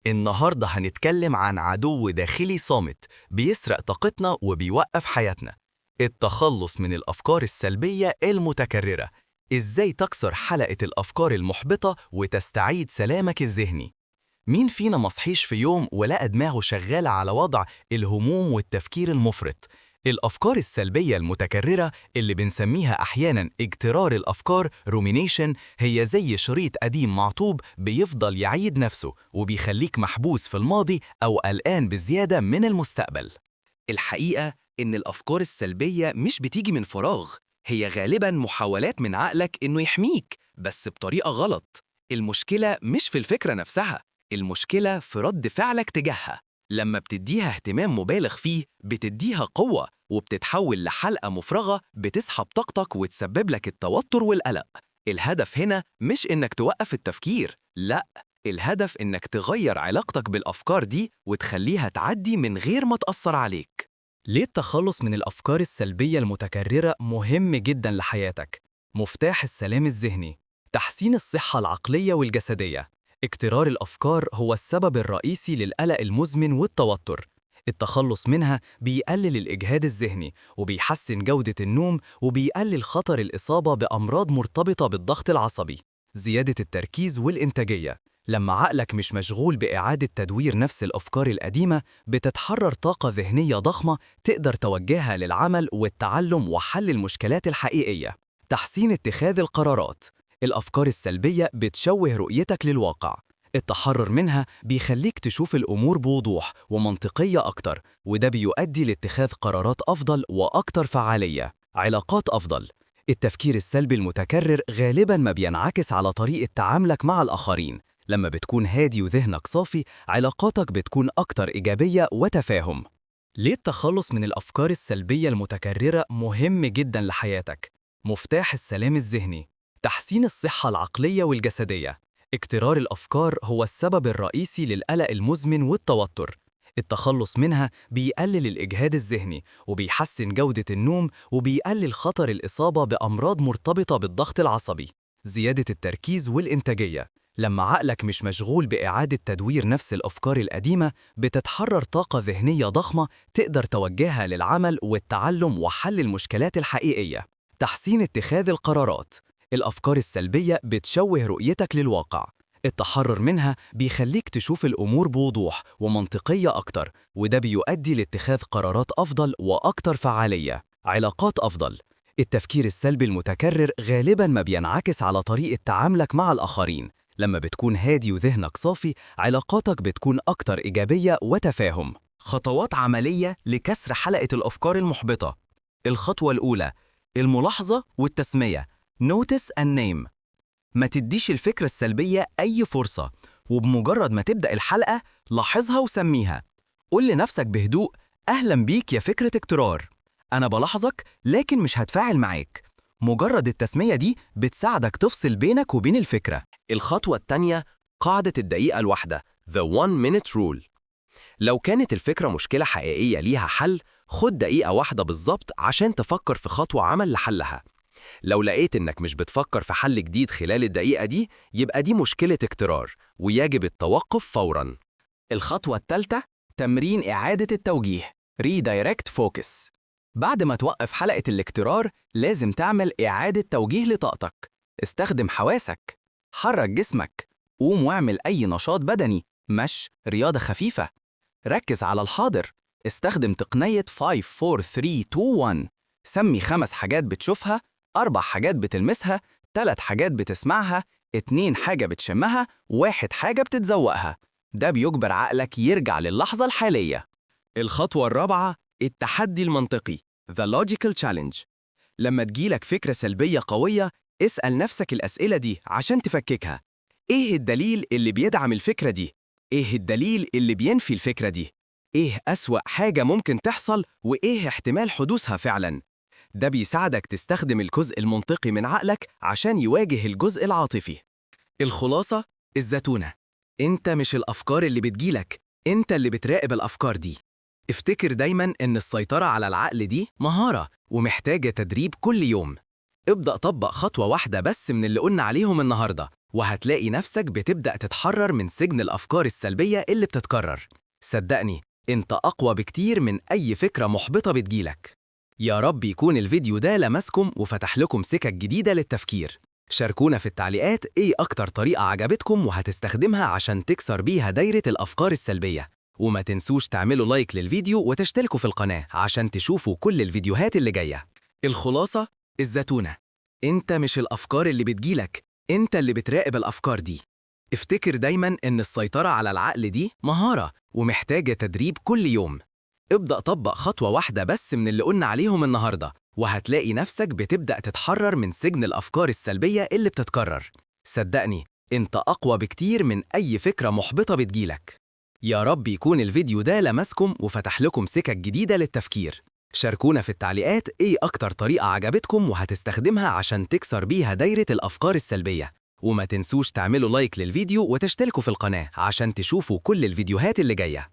النهاردة هنتكلم عن عدو داخلي صامت بيسرق طاقتنا وبيوقف حياتنا. التخلص من الأفكار السلبية المتكررة. إزاي تكسر حلقة الأفكار المحبطة وتستعيد سلامك الذهني؟ مين فينا مصحيش في يوم ولقى دماغه شغالة على وضع الهموم والتفكير المفرط؟ الأفكار السلبية المتكررة اللي بنسميها أحياناً اجترار الأفكار rumination هي زي شريط قديم معطوب بيفضل يعيد نفسه وبيخليك محبوس في الماضي أو قلقان بزيادة من المستقبل. الحقيقة إن الأفكار السلبية مش بتيجي من فراغ، هي غالباً محاولات من عقلك إنه يحميك بس بطريقة غلط. المشكلة مش في الفكرة نفسها، المشكلة في رد فعلك تجاهها. لما بتديها اهتمام مبالغ فيه بتديها قوة وبتتحول لحلقة مفرغة بتسحب طاقتك وتسبب لك التوتر والقلق. الهدف هنا مش إنك توقف التفكير، لأ، الهدف إنك تغير علاقتك بالأفكار دي وتخليها تعدي من غير ما تأثر عليك. ليه التخلص من الأفكار السلبية المتكررة مهم جداً لحياتك؟ مفتاح السلام الذهني، تحسين الصحة العقلية والجسدية. اكترار الأفكار هو السبب الرئيسي للقلق المزمن والتوتر. التخلص منها بيقلل الإجهاد الذهني وبيحسن جودة النوم وبيقلل خطر الإصابة بأمراض مرتبطة بالضغط العصبي. زيادة التركيز والإنتاجية. لما عقلك مش مشغول بإعادة تدوير نفس الأفكار القديمة بتتحرر طاقة ذهنية ضخمة تقدر توجهها للعمل والتعلم وحل المشكلات الحقيقية. تحسين اتخاذ القرارات. الأفكار السلبية بتشوه رؤيتك للواقع. التحرر منها بيخليك تشوف الأمور بوضوح ومنطقية أكتر، وده بيؤدي لاتخاذ قرارات أفضل وأكتر فعالية. علاقات أفضل. التفكير السلبي المتكرر غالباً ما بينعكس على طريقة تعاملك مع الآخرين. لما بتكون هادي وذهنك صافي، علاقاتك بتكون أكتر إيجابية وتفاهم. ليه التخلص من الأفكار السلبية المتكررة مهم جداً لحياتك؟ مفتاح السلام الذهني، تحسين الصحة العقلية والجسدية. اكترار الأفكار هو السبب الرئيسي للقلق المزمن والتوتر. التخلص منها بيقلل الإجهاد الذهني وبيحسن جودة النوم وبيقلل خطر الإصابة بأمراض مرتبطة بالضغط العصبي. زيادة التركيز والإنتاجية. لما عقلك مش مشغول بإعادة تدوير نفس الأفكار القديمة بتتحرر طاقة ذهنية ضخمة تقدر توجهها للعمل والتعلم وحل المشكلات الحقيقية. تحسين اتخاذ القرارات. الأفكار السلبية بتشوه رؤيتك للواقع. التحرر منها بيخليك تشوف الأمور بوضوح ومنطقية أكتر، وده بيؤدي لاتخاذ قرارات أفضل وأكتر فعالية. علاقات أفضل. التفكير السلبي المتكرر غالباً ما بينعكس على طريقة تعاملك مع الآخرين. لما بتكون هادي وذهنك صافي، علاقاتك بتكون أكتر إيجابية وتفاهم. خطوات عملية لكسر حلقة الأفكار المحبطة. الخطوة الأولى: الملاحظة والتسمية. Notice and name. ما تديش الفكرة السلبية أي فرصة، وبمجرد ما تبدأ الحلقة لاحظها وسميها. قول لنفسك بهدوء: أهلا بيك يا فكرة اكترار، أنا بلاحظك لكن مش هتفاعل معاك. مجرد التسمية دي بتساعدك تفصل بينك وبين الفكرة. الخطوة التانية: قاعدة الدقيقة الواحدة The One Minute Rule. لو كانت الفكرة مشكلة حقيقية ليها حل، خد دقيقة واحدة بالظبط عشان تفكر في خطوة عمل لحلها. لو لقيت إنك مش بتفكر في حل جديد خلال الدقيقة دي، يبقى دي مشكلة اكترار ويجب التوقف فوراً. الخطوة الثالثة: تمرين إعادة التوجيه Redirect Focus. بعد ما توقف حلقة الاكترار، لازم تعمل إعادة توجيه لطاقتك. استخدم حواسك، حرك جسمك، قوم واعمل أي نشاط بدني، مشي، رياضة خفيفة. ركز على الحاضر، استخدم تقنية 5 4 3 2 1. سمي 5 حاجات بتشوفها، 4 حاجات بتلمسها، 3 حاجات بتسمعها، 2 حاجة بتشمها، 1 حاجة بتتذوقها. ده بيجبر عقلك يرجع للحظة الحالية. الخطوة الرابعة: التحدي المنطقي The Logical Challenge. لما تجيلك فكرة سلبية قوية، اسأل نفسك الأسئلة دي عشان تفككها. إيه الدليل اللي بيدعم الفكرة دي؟ إيه الدليل اللي بينفي الفكرة دي؟ إيه أسوأ حاجة ممكن تحصل وإيه احتمال حدوثها فعلاً؟ ده بيساعدك تستخدم الجزء المنطقي من عقلك عشان يواجه الجزء العاطفي. الخلاصة: الزتونة. أنت مش الأفكار اللي بتجيلك، أنت اللي بتراقب الأفكار دي. افتكر دايماً إن السيطرة على العقل دي مهارة ومحتاجة تدريب كل يوم. ابدأ طبق خطوة واحدة بس من اللي قلنا عليهم النهاردة، وهتلاقي نفسك بتبدأ تتحرر من سجن الأفكار السلبية اللي بتتكرر. صدقني، انت أقوى بكتير من أي فكرة محبطة بتجيلك. يا رب يكون الفيديو ده لمسكم وفتح لكم سكك جديدة للتفكير. شاركونا في التعليقات ايه أكتر طريقة عجبتكم وهتستخدمها عشان تكسر بيها دايرة الأفكار السلبية. وما تنسوش تعملوا لايك للفيديو وتشتركوا في القناة عشان تشوفوا كل الفيديوهات اللي جاية. الخلاصة، الزتونة: انت مش الأفكار اللي بتجيلك، انت اللي بتراقب الأفكار دي. افتكر دايما ان السيطرة على العقل دي مهارة ومحتاجة تدريب كل يوم. ابدأ طبق خطوة واحدة بس من اللي قلنا عليهم النهاردة، وهتلاقي نفسك بتبدأ تتحرر من سجن الأفكار السلبية اللي بتتكرر. صدقني، انت أقوى بكتير من أي فكرة محبطة بتجيلك. يا رب يكون الفيديو ده لمسكم وفتح لكم سكك جديدة للتفكير. شاركونا في التعليقات ايه أكتر طريقة عجبتكم وهتستخدمها عشان تكسر بيها دايرة الأفكار السلبية. وما تنسوش تعملوا لايك للفيديو وتشتركوا في القناة عشان تشوفوا كل الفيديوهات اللي جاية.